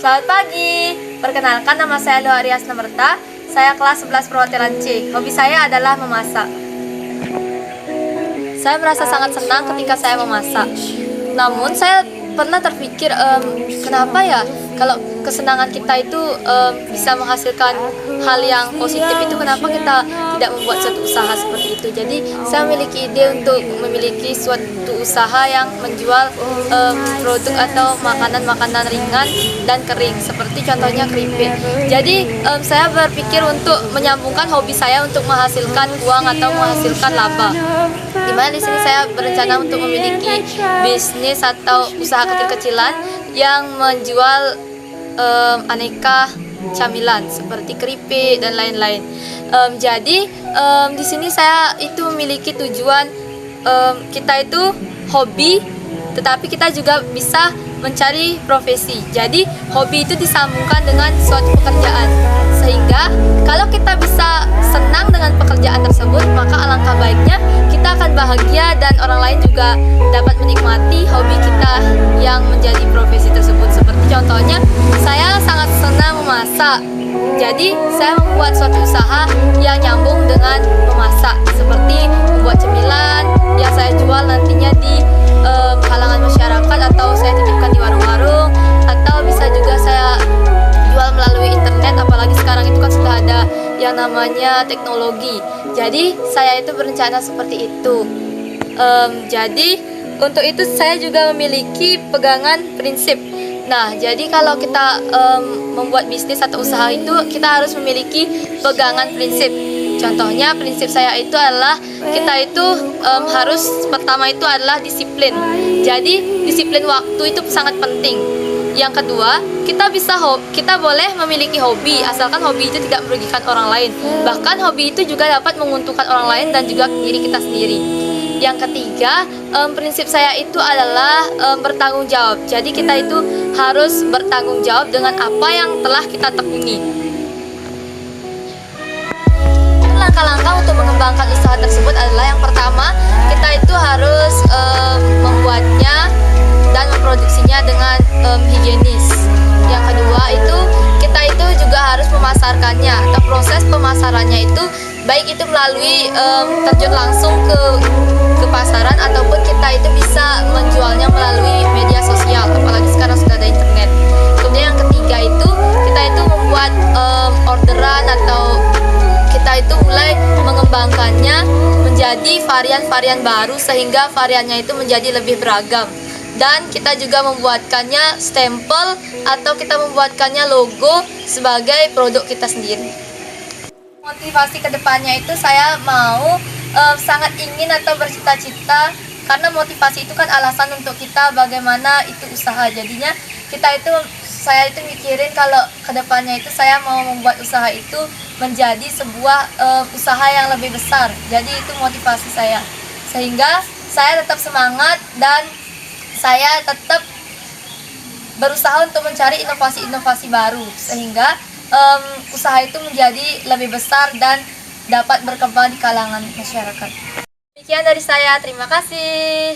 Selamat pagi, perkenalkan nama saya Doa Rias Namerta. Saya kelas 11 perwakilan C. Hobi saya adalah memasak. Saya merasa sangat senang ketika saya memasak. Namun saya pernah terpikir, kenapa ya kalau kesenangan kita itu bisa menghasilkan hal yang positif itu, kenapa kita tidak membuat suatu usaha seperti itu. Jadi saya memiliki ide untuk memiliki suatu usaha yang menjual produk atau makanan-makanan ringan dan kering, seperti contohnya keripik. Jadi saya berpikir untuk menyambungkan hobi saya untuk menghasilkan uang atau menghasilkan laba. Dimana di sini saya berencana untuk memiliki bisnis atau usaha kecil-kecilan yang menjual aneka camilan seperti keripik dan lain-lain. Jadi di sini saya itu memiliki tujuan, kita itu hobi, tetapi kita juga bisa mencari profesi. Jadi hobi itu disambungkan dengan suatu pekerjaan, sehingga kalau kita bisa senang dengan pekerjaan tersebut, maka alangkah baiknya kita akan bahagia dan orang lain juga dapat menikmati hobi kita yang menjadi profesi tersebut. Seperti contohnya, saya sangat senang memasak. Jadi saya membuat suatu usaha yang nyambung dengan memasak, seperti membuat cemilan yang saya jual nantinya di kalangan masyarakat, atau saya titipkan di warung-warung, atau bisa juga saya jual melalui internet. Apalagi sekarang itu kan sudah ada yang namanya teknologi. Jadi saya itu berencana seperti itu. Jadi untuk itu saya juga memiliki pegangan prinsip. Nah, jadi kalau kita membuat bisnis atau usaha itu, kita harus memiliki pegangan prinsip. Contohnya, prinsip saya itu adalah kita itu harus, pertama itu adalah disiplin. Jadi disiplin waktu itu sangat penting. Yang kedua, kita boleh memiliki hobi asalkan hobi itu tidak merugikan orang lain. Bahkan hobi itu juga dapat menguntungkan orang lain dan juga diri kita sendiri. Yang ketiga, prinsip saya itu adalah bertanggung jawab. Jadi kita itu harus bertanggung jawab dengan apa yang telah kita tekuni. Langkah-langkah untuk mengembangkan usaha tersebut adalah, yang pertama, kita itu harus membuatnya dan memproduksinya dengan higienis. Yang kedua itu, kita itu juga harus memasarkannya, atau proses pemasarannya itu baik itu melalui terjun langsung ke pasaran, ataupun kita itu bisa menjualnya melalui media sosial, apalagi sekarang sudah ada internet. Kemudian yang ketiga itu, kita itu membuat orderan, atau kita itu mulai mengembangkannya menjadi varian-varian baru, sehingga variannya itu menjadi lebih beragam. Dan kita juga membuatkannya stempel, atau kita membuatkannya logo sebagai produk kita sendiri. Motivasi kedepannya itu, saya mau sangat ingin atau bercita-cita, karena motivasi itu kan alasan untuk kita bagaimana itu usaha. Jadinya saya itu mikirin kalau kedepannya itu saya mau membuat usaha itu menjadi sebuah usaha yang lebih besar. Jadi itu motivasi saya, sehingga saya tetap semangat dan saya tetap berusaha untuk mencari inovasi-inovasi baru, sehingga usaha itu menjadi lebih besar dan dapat berkembang di kalangan masyarakat. Demikian dari saya, terima kasih.